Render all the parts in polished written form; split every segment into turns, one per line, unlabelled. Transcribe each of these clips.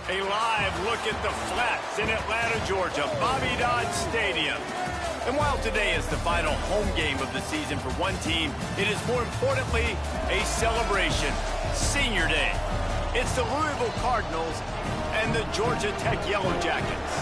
A live look at the Flats in Atlanta, Georgia, Bobby Dodd Stadium. And while today is the final home game of the season for one team, it is more importantly a celebration, Senior Day. It's the Louisville Cardinals and the Georgia Tech Yellow Jackets.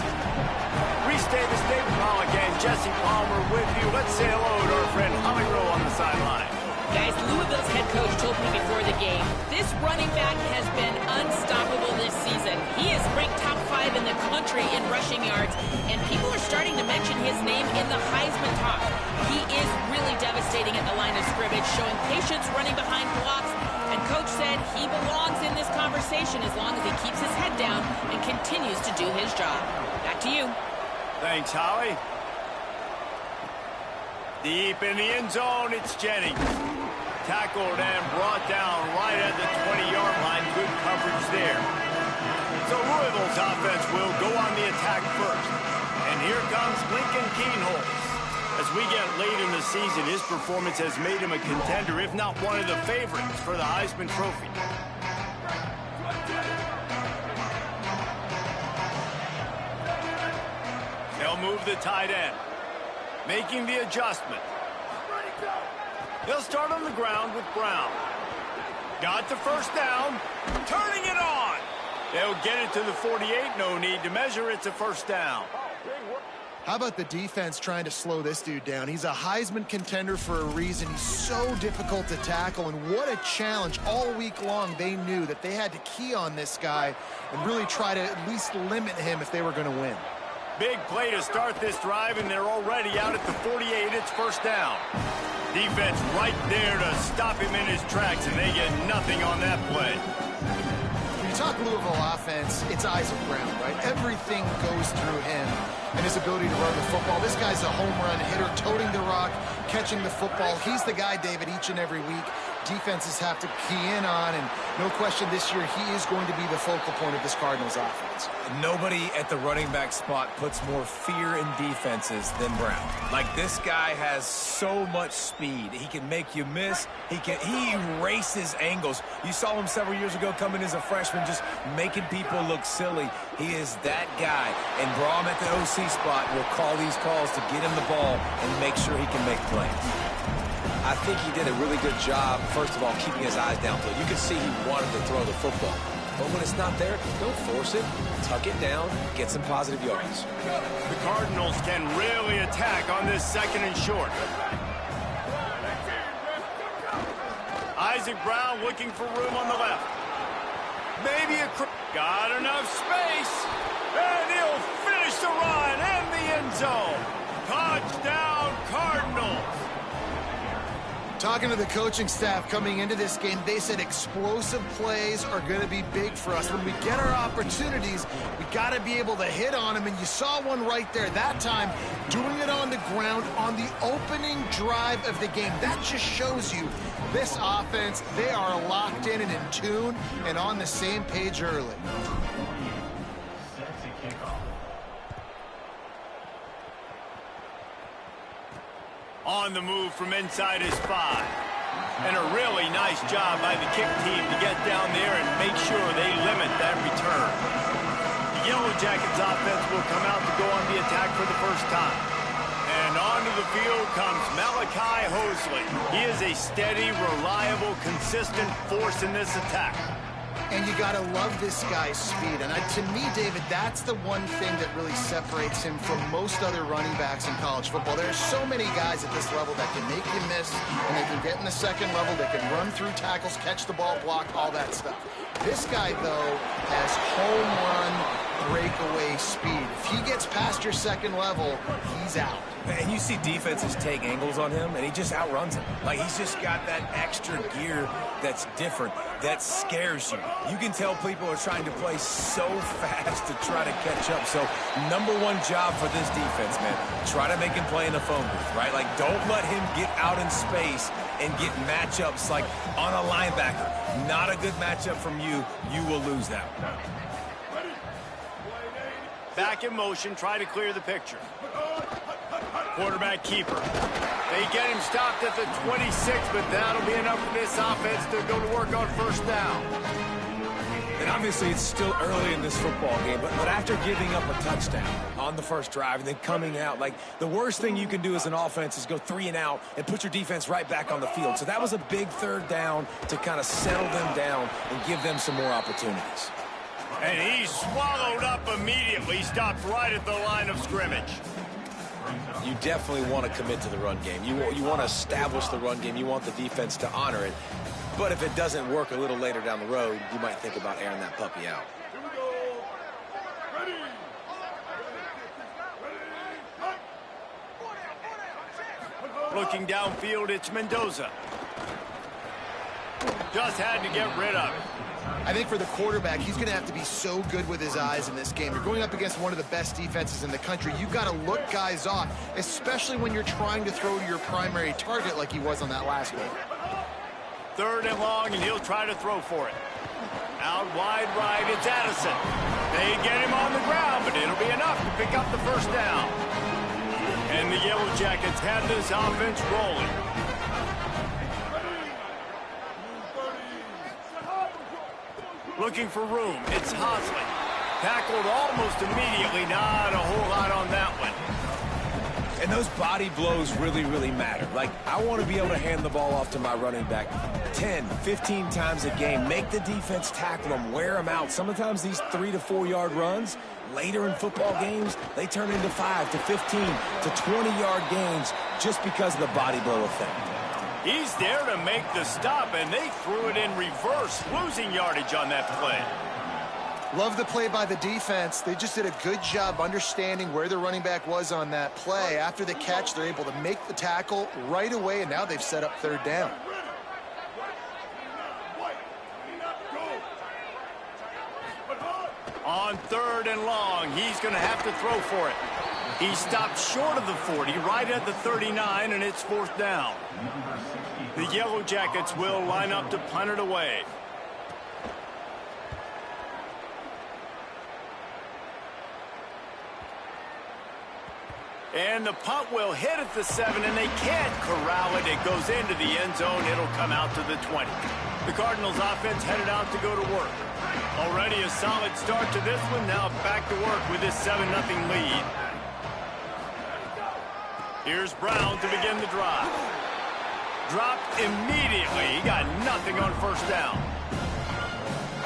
Reese Davis, David Pollack, and Jesse Palmer with you. Let's say hello to our friend Holly Rowe on the sideline.
Guys, Louisville's head coach told me before the game, this running back has been unstoppable this season. He is ranked top 5 in the country in rushing yards, and people are starting to mention his name in the Heisman talk. He is really devastating at the line of scrimmage, showing patience running behind blocks, and Coach said he belongs in this conversation as long as he keeps his head down and continues to do his job. Back to you.
Thanks, Holly. Deep in the end zone, it's Jennings. Tackled and brought down right at the 20-yard line. Good coverage there. So Louisville's offense will go on the attack first. And here comes Lincoln Kienholz. As we get late in the season, his performance has made him a contender, if not one of the favorites, for the Heisman Trophy. They'll move the tight end. Making the adjustment. They'll start on the ground with Brown. Got the first down. Turning it on. They'll get it to the 48. No need to measure. It's a first down.
How about the defense trying to slow this dude down? He's a Heisman contender for a reason. He's so difficult to tackle, and what a challenge. All week long, they knew that they had to key on this guy and really try to at least limit him if they were going to win.
Big play to start this drive, and they're already out at the 48. It's first down. Defense right there to stop him in his tracks, and they get nothing on that play.
When you talk Louisville offense, it's Isaac Brown, right? Everything goes through him and his ability to run the football. This guy's a home run hitter, toting the rock, catching the football. He's the guy, David, each and every week defenses have to key in on, and no question this year he is going to be the focal point of this Cardinals offense.
Nobody at the running back spot puts more fear in defenses than Brown. Like, this guy has so much speed. He can make you miss. He erases angles. You saw him several years ago coming as a freshman, just making people look silly. He is that guy, and Braum at the OC spot will call these calls to get him the ball and make sure he can make plays.
I think he did a really good job, first of all, keeping his eyes downfield. You can see he wanted to throw the football. But when it's not there, don't force it. Tuck it down, get some positive yards.
The Cardinals can really attack on this second and short. Isaac Brown looking for room on the left. Maybe got enough space. And he'll finish the run in the end zone. Touchdown, Cardinals.
Talking to the coaching staff coming into this game, they said explosive plays are going to be big for us. When we get our opportunities, we got to be able to hit on them, and you saw one right there. That time, doing it on the ground on the opening drive of the game. That just shows you this offense, they are locked in and in tune and on the same page early.
On the move from inside his 5. And a really nice job by the kick team to get down there and make sure they limit that return. The Yellow Jackets offense will come out to go on the attack for the first time. And onto the field comes Malachi Hosley. He is a steady, reliable, consistent force in this attack.
And you got to love this guy's speed. And to me, David, that's the one thing that really separates him from most other running backs in college football. There are so many guys at this level that can make you miss, and they can get in the second level, they can run through tackles, catch the ball, block, all that stuff. This guy, though, has home run breakaway speed. If he gets past your second level, he's out.
And you see defenses take angles on him, and he just outruns them. Like, he's just got that extra gear that's different, that scares you. You can tell people are trying to play so fast to try to catch up. So, number one job for this defense, man, try to make him play in the phone booth, right? Like, don't let him get out in space and get matchups like on a linebacker. Not a good matchup from you. You will lose that one.
Back in motion, try to clear the picture. Quarterback keeper. They get him stopped at the 26, but that'll be enough for this offense to go to work on first down.
And obviously it's still early in this football game, but after giving up a touchdown on the first drive and then coming out, like, the worst thing you can do as an offense is go 3 and out and put your defense right back on the field. So that was a big third down to kind of settle them down and give them some more opportunities.
And he's swallowed up immediately, stopped right at the line of scrimmage.
You definitely want to commit to the run game. You want to establish the run game. You want the defense to honor it. But if it doesn't work a little later down the road, you might think about airing that puppy out.
Looking downfield, it's Mendoza. Just had to get rid of it.
I think for the quarterback, he's going to have to be so good with his eyes in this game. You're going up against one of the best defenses in the country. You've got to look guys off, especially when you're trying to throw to your primary target like he was on that last one.
3rd and long, and he'll try to throw for it. Out wide right, it's Addison. They get him on the ground, but it'll be enough to pick up the first down. And the Yellow Jackets have this offense rolling. Looking for room, it's Hosley. Tackled almost immediately, not a whole lot on that one.
And those body blows really, really matter. Like, I want to be able to hand the ball off to my running back 10, 15 times a game. Make the defense tackle them, wear them out. Sometimes these 3 to 4 yard runs, later in football games, they turn into 5 to 15 to 20-yard gains just because of the body blow effect.
He's there to make the stop, and they threw it in reverse, losing yardage on that play.
Love the play by the defense. They just did a good job understanding where the running back was on that play. After the catch, they're able to make the tackle right away, and now they've set up 3rd down.
On 3rd and long, he's going to have to throw for it. He stopped short of the 40, right at the 39, and it's 4th down. The Yellow Jackets will line up to punt it away. And the punt will hit at the 7, and they can't corral it. It goes into the end zone. It'll come out to the 20. The Cardinals offense headed out to go to work. Already a solid start to this one. Now back to work with this 7-0 lead. Here's Brown to begin the drive. Dropped immediately. He got nothing on 1st down.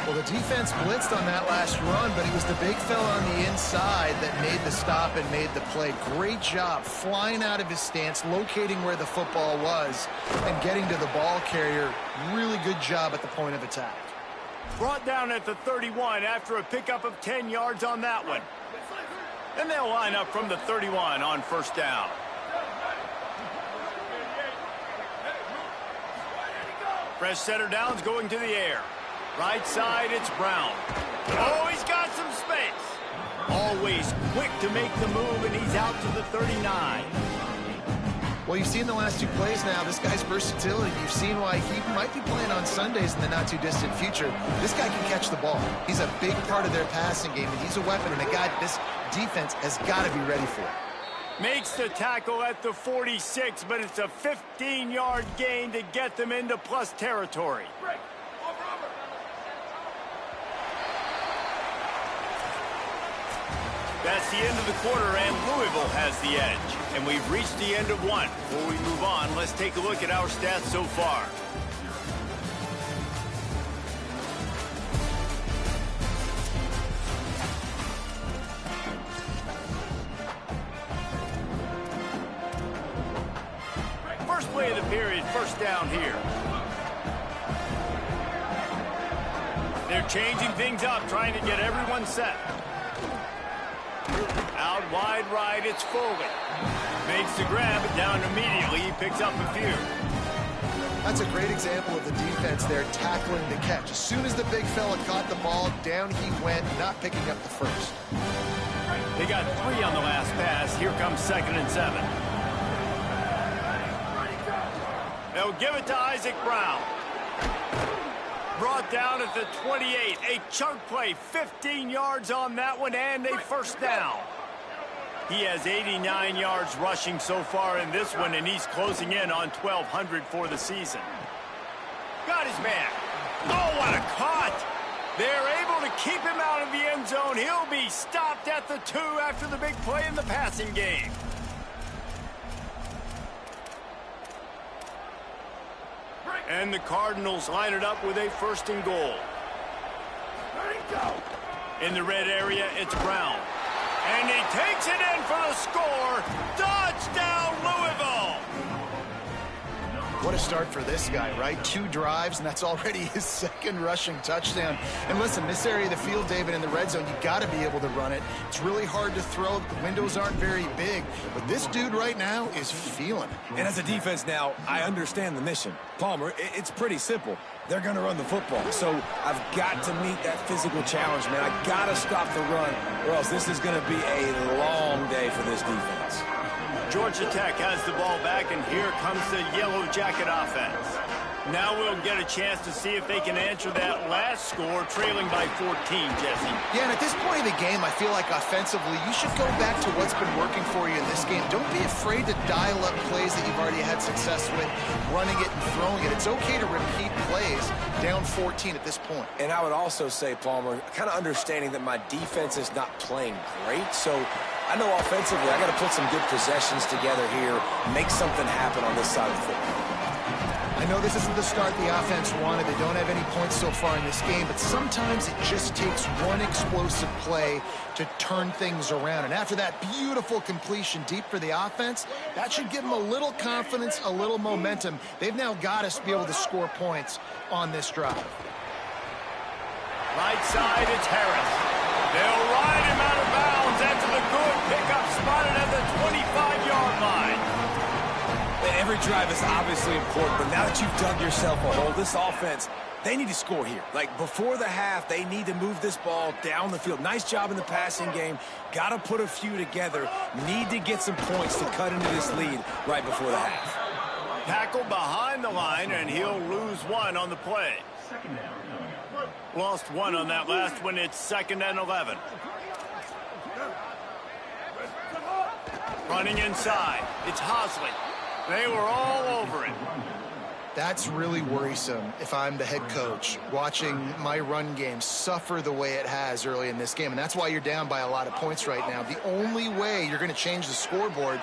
Well, the defense blitzed on that last run, but it was the big fella on the inside that made the stop and made the play. Great job flying out of his stance, locating where the football was, and getting to the ball carrier. Really good job at the point of attack.
Brought down at the 31 after a pickup of 10 yards on that one. And they'll line up from the 31 on 1st down. Fresh center downs going to the air. Right side, it's Brown. Oh, he's got some space. Always quick to make the move, and he's out to the 39.
Well, you've seen the last 2 plays now. This guy's versatility. You've seen why he might be playing on Sundays in the not-too-distant future. This guy can catch the ball. He's a big part of their passing game, and he's a weapon and a guy this defense has got to be ready for.
Makes the tackle at the 46, but it's a 15-yard gain to get them into plus territory. That's the end of the quarter, and Louisville has the edge. And we've reached the end of one. Before we move on, let's take a look at our stats so far. First play of the period, 1st down here. They're changing things up, trying to get everyone set. Out wide right, it's Foley. Makes the grab, but down immediately. He picks up a few.
That's a great example of the defense there tackling the catch. As soon as the big fella caught the ball, down he went, not picking up the first.
They got 3 on the last pass. Here comes 2nd and 7. They'll give it to Isaac Brown. Brought down at the 28. A chunk play, 15 yards on that one, and a 1st down. He has 89 yards rushing so far in this one, and he's closing in on 1,200 for the season. Got his man. Oh, what a cut! They're able to keep him out of the end zone. He'll be stopped at the 2 after the big play in the passing game. And the Cardinals line it up with a 1st and goal. In the red area, it's Brown. And he takes it in for the score. Touchdown, Louisville!
What a start for this guy, right? 2 drives, and that's already his 2nd rushing touchdown. And listen, this area of the field, David, in the red zone, you got to be able to run it. It's really hard to throw. The windows aren't very big. But this dude right now is feeling it.
And as a defense now, I understand the mission. Palmer, it's pretty simple. They're going to run the football. So I've got to meet that physical challenge, man. I got to stop the run, or else this is going to be a long day for this defense.
Georgia Tech has the ball back, and here comes the Yellow Jacket offense. Now we'll get a chance to see if they can answer that last score, trailing by 14, Jesse.
Yeah, and at this point of the game, I feel like offensively, you should go back to what's been working for you in this game. Don't be afraid to dial up plays that you've already had success with, running it and throwing it. It's okay to repeat plays down 14 at this point.
And I would also say, Palmer, kind of understanding that my defense is not playing great, so I know offensively I got to put some good possessions together here, make something happen on this side of the football.
I know this isn't the start the offense wanted. They don't have any points so far in this game, but sometimes it just takes one explosive play to turn things around. And after that beautiful completion deep for the offense, that should give them a little confidence, a little momentum. They've now got us to be able to score points on this drive.
Right side, it's Harris. They'll ride him out of bounds after the good pickup spotted at the 25-yard line.
Every drive is obviously important, but now that you've dug yourself a hole, this offense, they need to score here. Like, before the half, they need to move this ball down the field. Nice job in the passing game. Got to put a few together. Need to get some points to cut into this lead right before the half.
Tackle behind the line, and he'll lose 1 on the play. Lost 1 on that last one. It's 2nd and 11. Running inside. It's Hosley. They were all over it.
That's really worrisome if I'm the head coach, watching my run game suffer the way it has early in this game. And that's why you're down by a lot of points right now. The only way you're going to change the scoreboard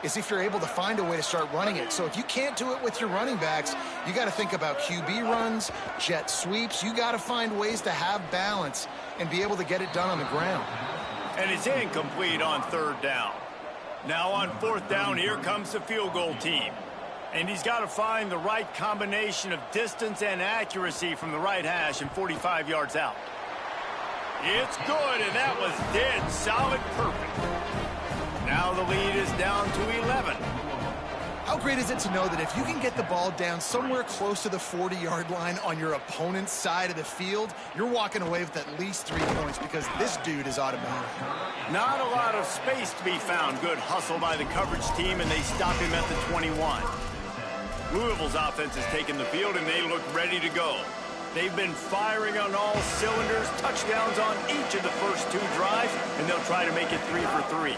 is if you're able to find a way to start running it. So if you can't do it with your running backs, you got to think about QB runs, jet sweeps. You got to find ways to have balance and be able to get it done on the ground.
And it's incomplete on 3rd down. Now on 4th down, here comes the field goal team. And he's got to find the right combination of distance and accuracy from the right hash and 45 yards out. It's good, and that was dead solid perfect. Now the lead is down to 11.
How great is it to know that if you can get the ball down somewhere close to the 40-yard line on your opponent's side of the field, you're walking away with at least 3 points because this dude is automatic.
Not a lot of space to be found. Good hustle by the coverage team, and they stop him at the 21. Louisville's offense has taken the field, and they look ready to go. They've been firing on all cylinders, touchdowns on each of the first 2 drives, and they'll try to make it 3 for 3.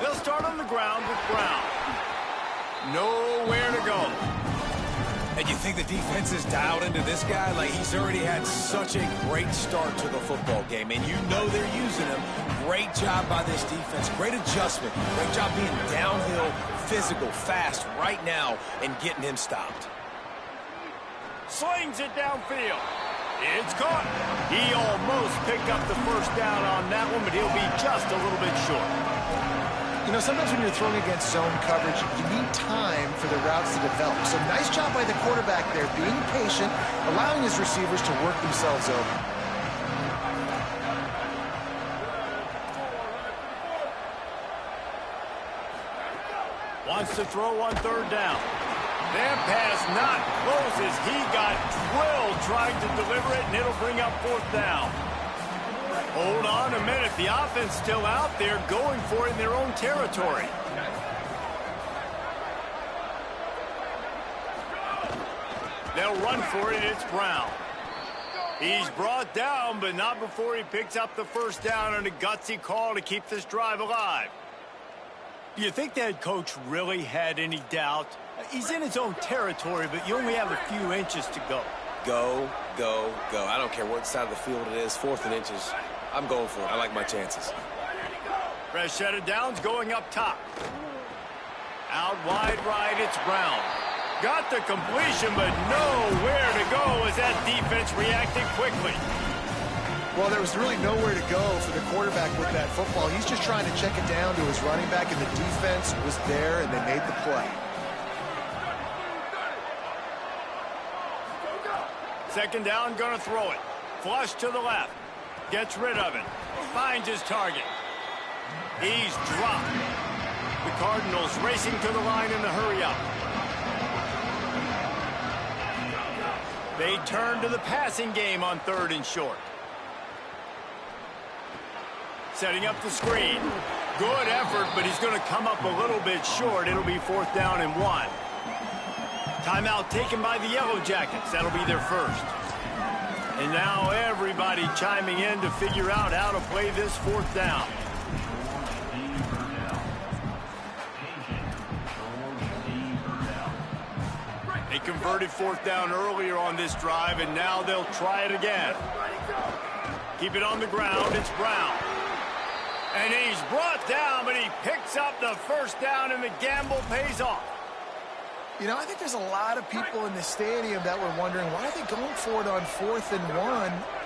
They'll start on the ground with Brown. Nowhere to go.
And you think the defense is dialed into this guy? Like, he's already had such a great start to the football game, and you know they're using him. Great job by this defense. Great adjustment. Great job being downhill, physical, fast right now, and getting him stopped.
Slings it downfield. It's caught. He almost picked up the 1st down on that one, but he'll be just a little bit short.
You know, sometimes when you're throwing against zone coverage, you need time for the routes to develop. So nice job by the quarterback there, being patient, allowing his receivers to work themselves over.
Wants to throw on 3rd down. That pass not close as he got drilled trying to deliver it, and it'll bring up 4th down. Hold on a minute. The offense still out there going for it in their own territory. They'll run for it. It's Brown. He's brought down, but not before he picks up the 1st down on a gutsy call to keep this drive alive. Do you think that coach really had any doubt? He's in his own territory, but you only have a few inches to go.
Go, go, go. I don't care what side of the field it is, 4th and inches. I'm going for it. I like my chances.
Fresh set of downs going up top. Out wide right, it's Brown. Got the completion, but nowhere to go as that defense reacted quickly.
Well, there was really nowhere to go for the quarterback with that football. He's just trying to check it down to his running back, and the defense was there, and they made the play.
Second down, gonna throw it. Flush to the left. Gets rid of it. Finds his target. He's dropped. The Cardinals racing to the line in the hurry-up. They turn to the passing game on 3rd and short. Setting up the screen. Good effort, but he's going to come up a little bit short. It'll be 4th down and 1. Timeout taken by the Yellow Jackets. That'll be their first. And now everybody chiming in to figure out how to play this 4th down. They converted 4th down earlier on this drive, and now they'll try it again. Keep it on the ground. It's Brown. And he's brought down, but he picks up the first down, and the gamble pays off.
You know, I think there's a lot of people in the stadium that were wondering, why are they going for it on 4th and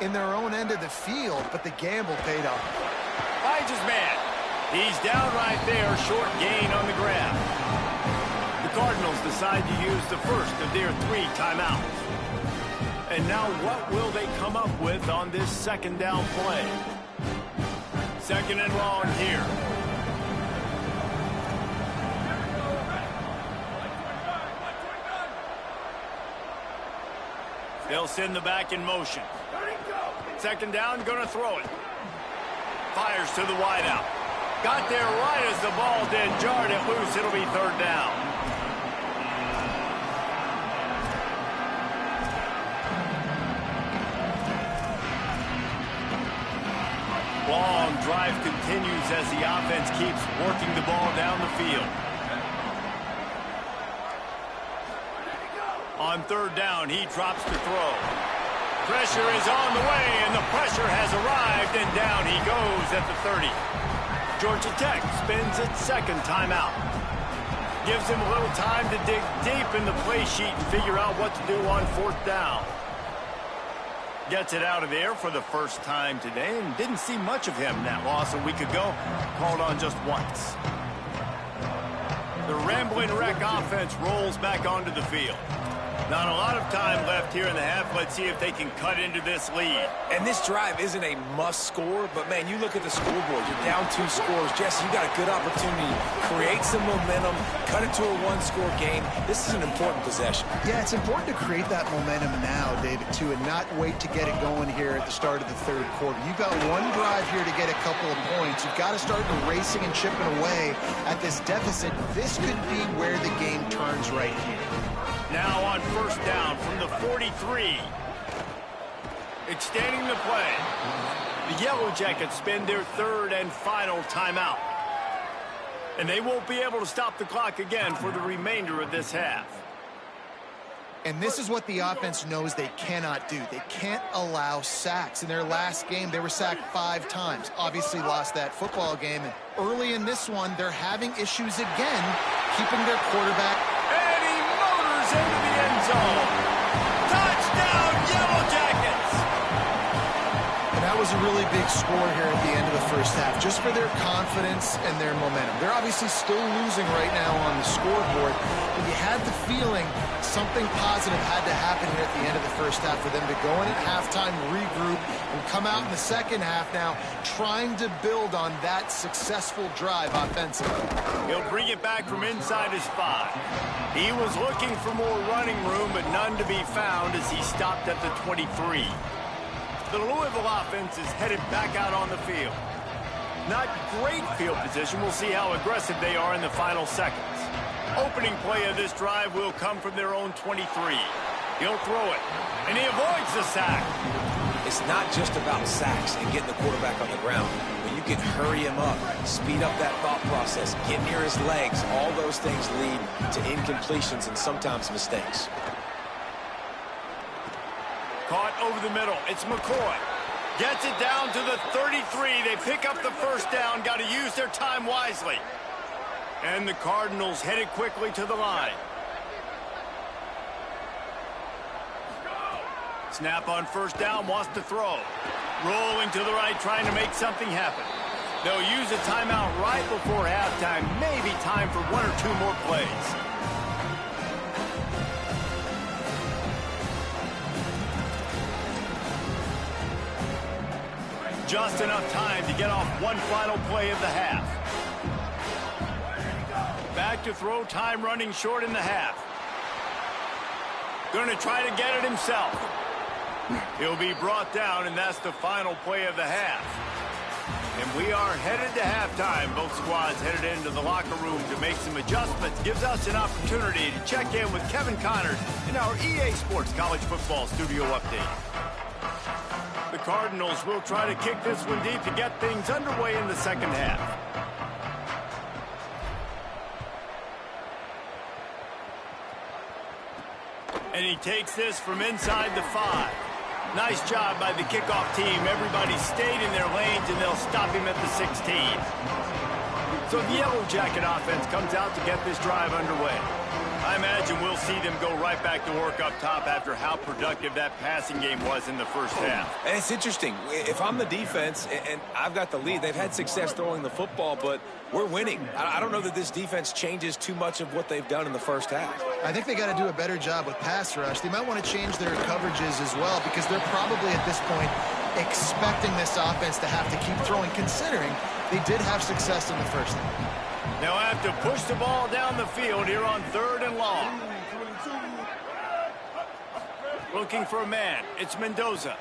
1 in their own end of the field? But the gamble paid off.
Finds his man. He's down right there, short gain on the grab. The Cardinals decide to use the first of their 3 timeouts. And now what will they come up with on this second down play? Second and long here. They'll send the back in motion. Second down, gonna throw it. Fires to the wideout. Got there right as the ball did. Jarred it loose. It'll be 3rd down. Long drive continues as the offense keeps working the ball down the field. On 3rd down, he drops to throw. Pressure is on the way, and the pressure has arrived, and down he goes at the 30. Georgia Tech spends its second timeout. Gives him a little time to dig deep in the play sheet and figure out what to do on 4th down. Gets it out of there for the first time today, and didn't see much of him that loss a week ago. Called on just once. The Rambling Wreck offense rolls back onto the field. Not a lot of time left here in the half. Let's see if they can cut into this lead.
And this drive isn't a must score, but man, you look at the scoreboard, you're down 2 scores. Jesse, you got a good opportunity. Create some momentum, cut it to a 1-score game. This is an important possession.
Yeah, it's important to create that momentum now, David, too, and not wait to get it going here at the start of the 3rd quarter. You've got one drive here to get a couple of points. You've got to start racing and chipping away at this deficit. This could be where the game turns right here.
Now on 1st down from the 43. Extending the play. The Yellow Jackets spend their 3rd and final timeout. And they won't be able to stop the clock again for the remainder of this half.
And this is what the offense knows they cannot do. They can't allow sacks. In their last game, they were sacked 5 times. Obviously lost that football game. And early in this one, they're having issues again keeping their quarterback.
And he motors into the end zone. Touchdown, Yellow Jackets!
And that was a really big score here at the end of the first half, just for their confidence and their momentum. They're obviously still losing right now on the scoreboard, but you had the feeling something positive had to happen here at the end of the first half for them to go in at halftime, regroup, and come out in the second half now trying to build on that successful drive offensively.
He'll bring it back from inside his 5. He was looking for more running room, but none to be found as he stopped at the 23. The Louisville offense is headed back out on the field. Not great field position. We'll see how aggressive they are in the final seconds. Opening play of this drive will come from their own 23. He'll throw it, and he avoids the sack.
It's not just about sacks and getting the quarterback on the ground. When you can hurry him up, speed up that thought process, get near his legs, all those things lead to incompletions and sometimes mistakes.
Caught over the middle. It's McCoy. Gets it down to the 33. They pick up the first down. Got to use their time wisely. And the Cardinals headed quickly to the line. Snap on first down, wants to throw. Rolling to the right, trying to make something happen. They'll use a timeout right before halftime. Maybe time for one or two more plays. Just enough time to get off one final play of the half. Back to throw, time running short in the half. Going to try to get it himself. He'll be brought down, and that's the final play of the half. And we are headed to halftime. Both squads headed into the locker room to make some adjustments. Gives us an opportunity to check in with Kevin Connors in our EA Sports College Football Studio Update. The Cardinals will try to kick this one deep to get things underway in the second half. And he takes this from inside the 5. Nice job by the kickoff team. Everybody stayed in their lanes, and they'll stop him at the 16. So the Yellow Jacket offense comes out to get this drive underway. I imagine we'll see them go right back to work up top after how productive that passing game was in the first half.
And it's interesting. If I'm the defense and I've got the lead, they've had success throwing the football, but we're winning. I don't know that this defense changes too much of what they've done in the first half.
I think they got to do a better job with pass rush. They might want to change their coverages as well, because they're probably at this point expecting this offense to have to keep throwing, considering they did have success in the first half.
They'll have to push the ball down the field here on 3rd and long. Looking for a man. It's Mendoza.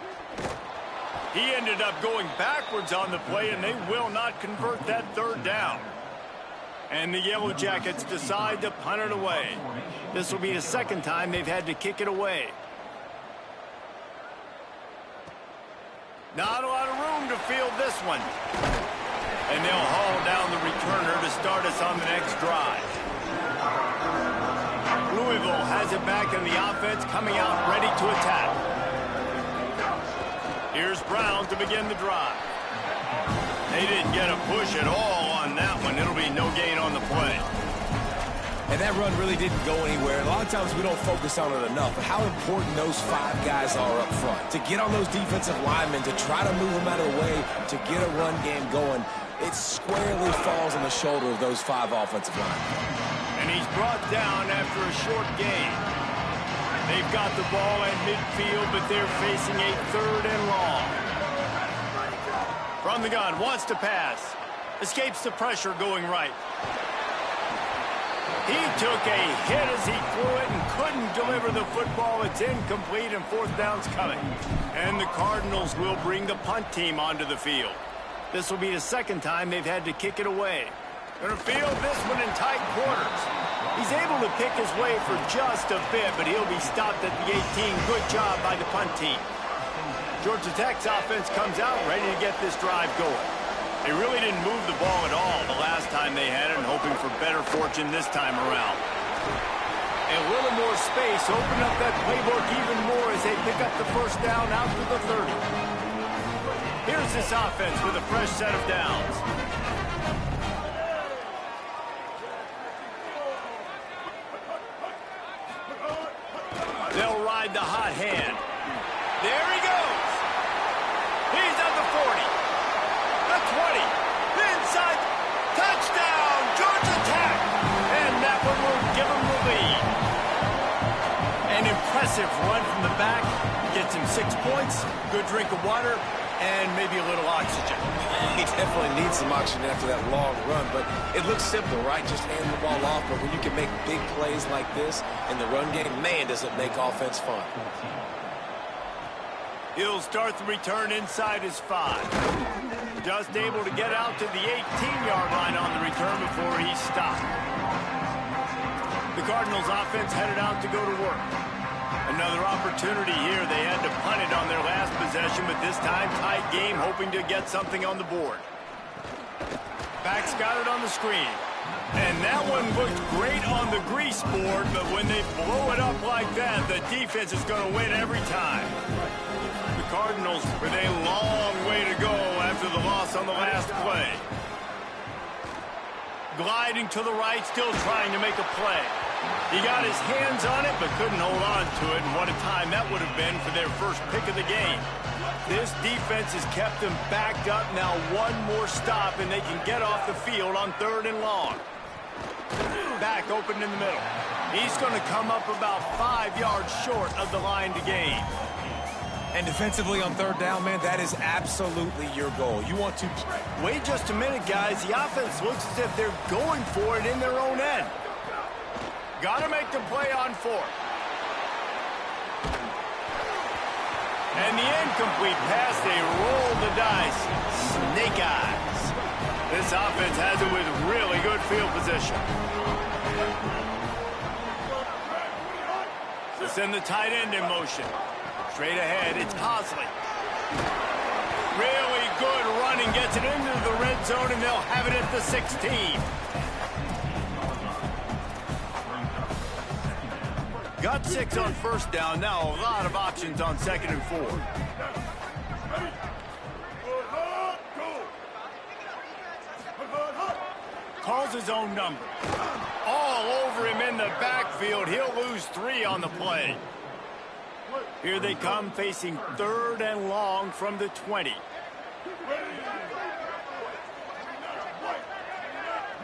He ended up going backwards on the play, and they will not convert that 3rd down. And the Yellow Jackets decide to punt it away. This will be the second time they've had to kick it away. Not a lot of room to field this one. And they'll haul down the returner to start us on the next drive. Louisville has it back in the offense, coming out ready to attack. Here's Brown to begin the drive. They didn't get a push at all on that one. It'll be no gain on the play.
And that run really didn't go anywhere. A lot of times we don't focus on it enough, but how important those 5 guys are up front. To get on those defensive linemen, to try to move them out of the way, to get a run game going, it squarely falls on the shoulder of those 5 offensive linemen.
And he's brought down after a short gain. They've got the ball at midfield, but they're facing a 3rd and long. From the gun, wants to pass. Escapes the pressure going right. He took a hit as he threw it and couldn't deliver the football. It's incomplete, and 4th down's coming. And the Cardinals will bring the punt team onto the field. This will be the second time they've had to kick it away. Going to field this one in tight quarters. He's able to pick his way for just a bit, but he'll be stopped at the 18. Good job by the punt team. Georgia Tech's offense comes out ready to get this drive going. They really didn't move the ball at all the last time they had it, and hoping for better fortune this time around. A little more space, open up that playbook even more as they pick up the first down out to the 30. Here's this offense with a fresh set of downs. They'll ride the hot hand. There he goes. He's at the 40. The 20. The inside. Touchdown, Georgia Tech. And that one will give them the lead. An impressive run from the back. Gets him 6 points, good drink of water, and maybe a little oxygen.
He definitely needs some oxygen after that long run, but it looks simple, right? Just hand the ball off, but when you can make big plays like this in the run game, man, does it make offense fun.
He'll start the return inside his 5. Just able to get out to the 18-yard line on the return before he stopped. The Cardinals offense headed out to go to work. Another opportunity here. They had to punt it on their last possession, but this time tight game, hoping to get something on the board. Back's got it on the screen. And that one looked great on the grease board, but when they blow it up like that, the defense is going to win every time. The Cardinals with a long way to go after the loss on the last play. Gliding to the right, still trying to make a play. He got his hands on it, but couldn't hold on to it, and what a time that would have been for their first pick of the game. This defense has kept them backed up. Now one more stop, and they can get off the field on 3rd and long. Back open in the middle. He's going to come up about 5 yards short of the line to gain.
And defensively on 3rd down, man, that is absolutely your goal. You want to...
Wait just a minute, guys. The offense looks as if they're going for it in their own end. Got to make the play on 4th. And the incomplete pass, they roll the dice. Snake eyes. This offense has it with really good field position. To send the tight end in motion. Straight ahead, it's Hosley. Really good running, gets it into the red zone, and they'll have it at the 16. Got 6 on 1st down. Now a lot of options on 2nd and 4. Calls his own number. All over him in the backfield. He'll lose 3 on the play. Here they come, facing 3rd and long from the 20.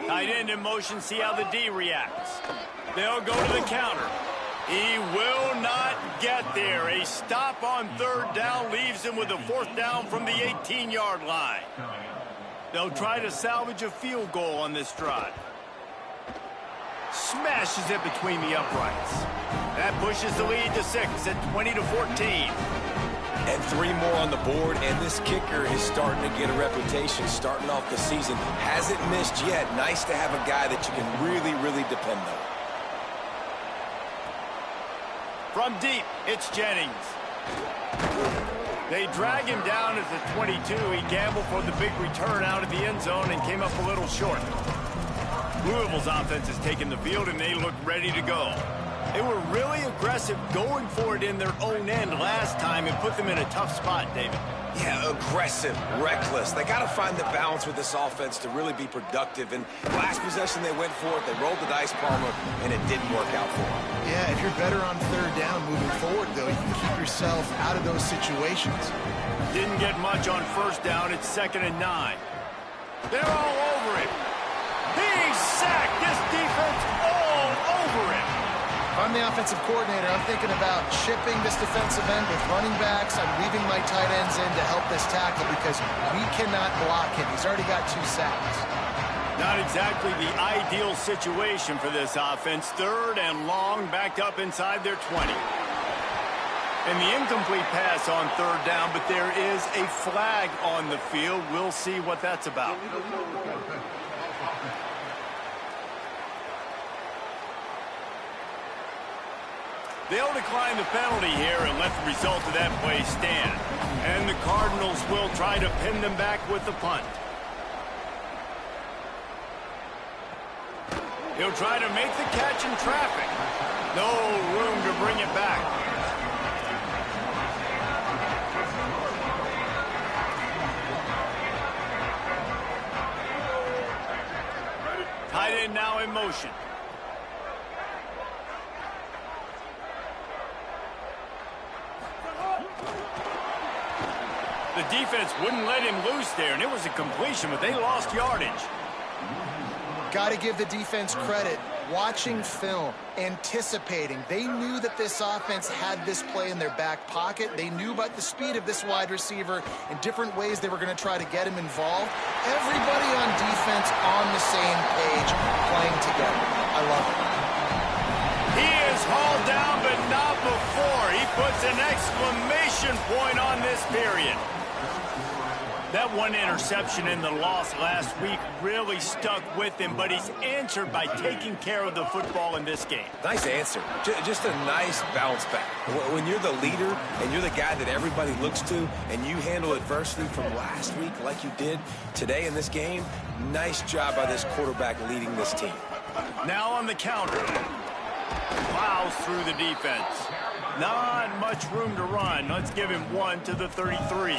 Tight end in motion, see how the D reacts. They'll go to the counter. He will not get there. A stop on 3rd down leaves him with a 4th down from the 18-yard line. They'll try to salvage a field goal on this drive. Smashes it between the uprights. That pushes the lead to 6 at 20-14.
And 3 more on the board, and this kicker is starting to get a reputation starting off the season. Hasn't missed yet. Nice to have a guy that you can really, really depend on.
From deep, it's Jennings. They drag him down at the 22. He gambled for the big return out of the end zone and came up a little short. Louisville's offense has taken the field, and they look ready to go. They were really aggressive going for it in their own end last time and put them in a tough spot, David.
Yeah, aggressive, reckless. They got to find the balance with this offense to really be productive. And last possession, they went for it. They rolled the dice, Palmer, and it didn't work out for them.
Yeah, if you're better on 3rd down moving forward, though, you can keep yourself out of those situations.
Didn't get much on 1st down. It's 2nd and 9. They're all over it. He's sacked. This defense all over him.
If I'm the offensive coordinator, I'm thinking about chipping this defensive end with running backs. I'm leaving my tight ends in to help this tackle because we cannot block him. He's already got 2 sacks.
Not exactly the ideal situation for this offense. 3rd and long, backed up inside their 20. And the incomplete pass on 3rd down, but there is a flag on the field. We'll see what that's about. They'll decline the penalty here and let the result of that play stand. And the Cardinals will try to pin them back with the punt. He'll try to make the catch in traffic. No room to bring it back. Tight end now in motion. The defense wouldn't let him loose there, and it was a completion, but they lost yardage.
Got to give the defense credit. Watching film, anticipating. They knew that this offense had this play in their back pocket. They knew about the speed of this wide receiver and different ways they were going to try to get him involved. Everybody on defense on the same page, playing together. I love it.
He is hauled down, but not before. He puts an exclamation point on this period. That one interception in the loss last week really stuck with him, but he's answered by taking care of the football in this game.
Nice answer. Just a nice bounce back. When you're the leader and you're the guy that everybody looks to and you handle adversity from last week like you did today in this game, nice job by this quarterback leading this team.
Now on the counter. Plows through the defense. Not much room to run. Let's give him 1 to the 33.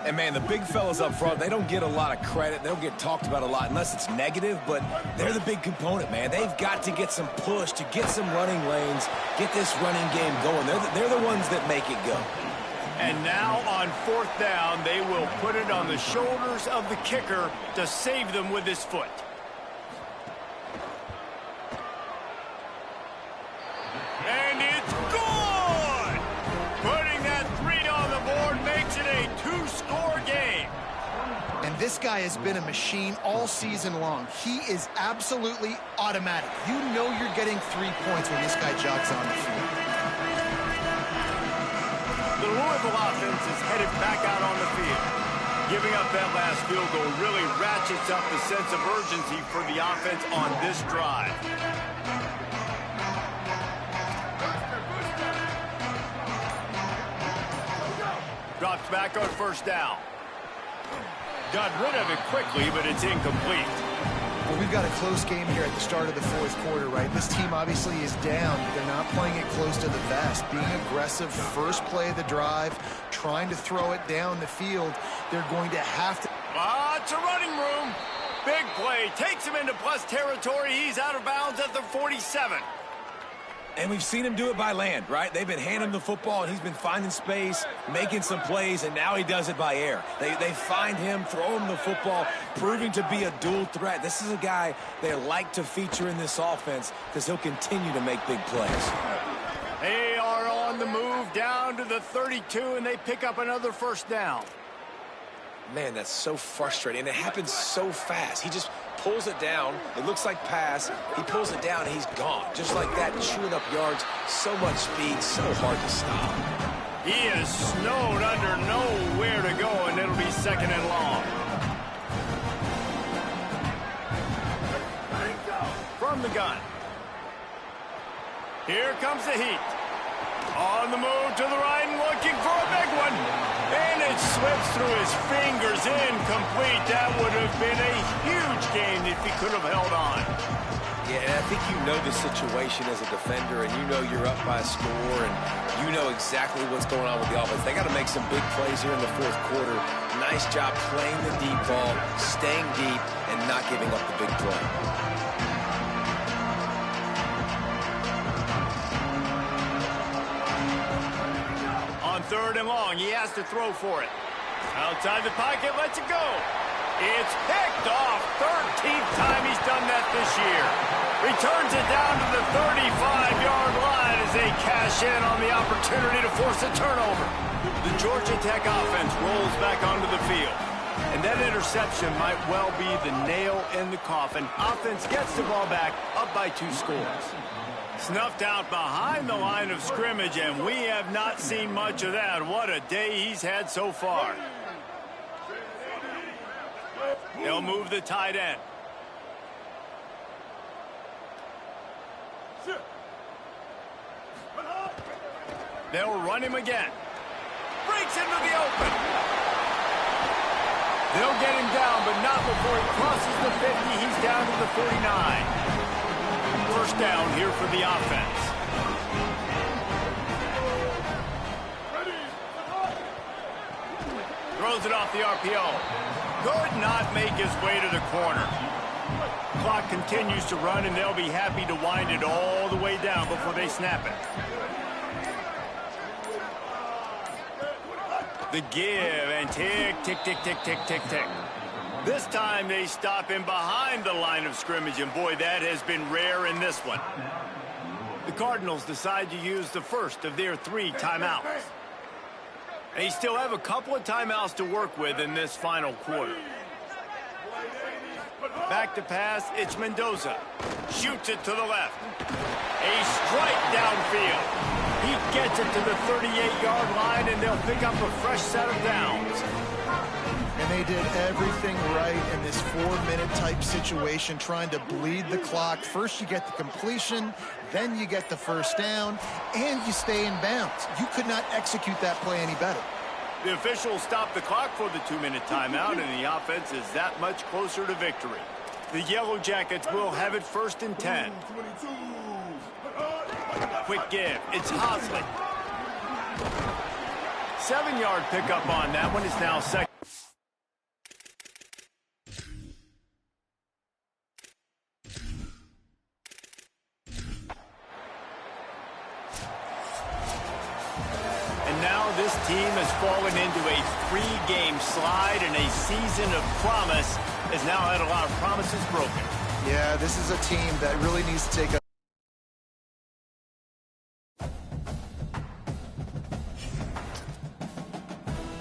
And, man, the big fellas up front, they don't get a lot of credit. They don't get talked about a lot unless it's negative, but they're the big component, man. They've got to get some push, to get some running lanes, get this running game going. They're the ones that make it go.
And now on 4th down, they will put it on the shoulders of the kicker to save them with his foot. And it's good! Putting that 3 on the board makes it a 2-score game.
And this guy has been a machine all season long. He is absolutely automatic. You know you're getting 3 points when this guy jogs on the field.
The Louisville offense is headed back out on the field. Giving up that last field goal really ratchets up the sense of urgency for the offense on this drive. Drops back on 1st down. Got rid of it quickly, but it's incomplete.
Well, we've got a close game here at the start of the 4th quarter, right? This team obviously is down. They're not playing it close to the vest. Being aggressive, first play of the drive, trying to throw it down the field. They're going to have to...
It's a running room. Big play. Takes him into plus territory. He's out of bounds at the 47.
And we've seen him do it by land, right? They've been handing him the football, and he's been finding space, making some plays, and now he does it by air. They find him, throw him the football, proving to be a dual threat. This is a guy they like to feature in this offense because he'll continue to make big plays.
They are on the move down to the 32, and they pick up another 1st down.
Man, that's so frustrating, and it happens so fast. He just pulls it down. It looks like pass. He pulls it down, and he's gone. Just like that, chewing up yards. So much speed, so hard to stop.
He is snowed under nowhere to go, and it'll be 2nd and long. From the gun. Here comes the heat. On the move to the right and looking for a big one. And it slips through his fingers, incomplete. That would have been a huge gain if he could have held on.
Yeah, and I think you know the situation as a defender, and you know you're up by a score, and you know exactly what's going on with the offense. They got to make some big plays here in the 4th quarter. Nice job playing the deep ball, staying deep, and not giving up the big play.
On 3rd and long, he has to throw for it. Outside the pocket, lets it go. It's picked off. 13th time he's done that this year. Returns it down to the 35-yard line as they cash in on the opportunity to force a turnover. The Georgia Tech offense rolls back onto the field. And that interception might well be the nail in the coffin. Offense gets the ball back, up by 2 scores. Snuffed out behind the line of scrimmage, and we have not seen much of that. What a day he's had so far. They'll move the tight end. They'll run him again. Breaks into the open. They'll get him down, but not before he crosses the 50. He's down to the 49. 1st down here for the offense. Throws it off the RPO. Could not make his way to the corner. Clock continues to run, and they'll be happy to wind it all the way down before they snap it. The give, and tick, tick, tick, tick, tick, tick, tick. This time they stop him behind the line of scrimmage, and boy, that has been rare in this one. The Cardinals decide to use the first of their 3 timeouts. They still have a couple of timeouts to work with in this final quarter. Back to pass, it's Mendoza. Shoots it to the left. A strike downfield. He gets it to the 38-yard line, and they'll pick up a fresh set of downs.
And they did everything right in this 4-minute type situation, trying to bleed the clock. First you get the completion, then you get the first down, and you stay in bounds. You could not execute that play any better.
The officials stopped the clock for the 2-minute timeout, and the offense is that much closer to victory. The Yellow Jackets will have it 1st and 10. Quick give. It's Hosley. 7-yard pickup on that one. Is now second. And now this team has fallen into a 3-game slide, and a season of promise has now had a lot of promises broken.
Yeah, this is a team that really needs to take a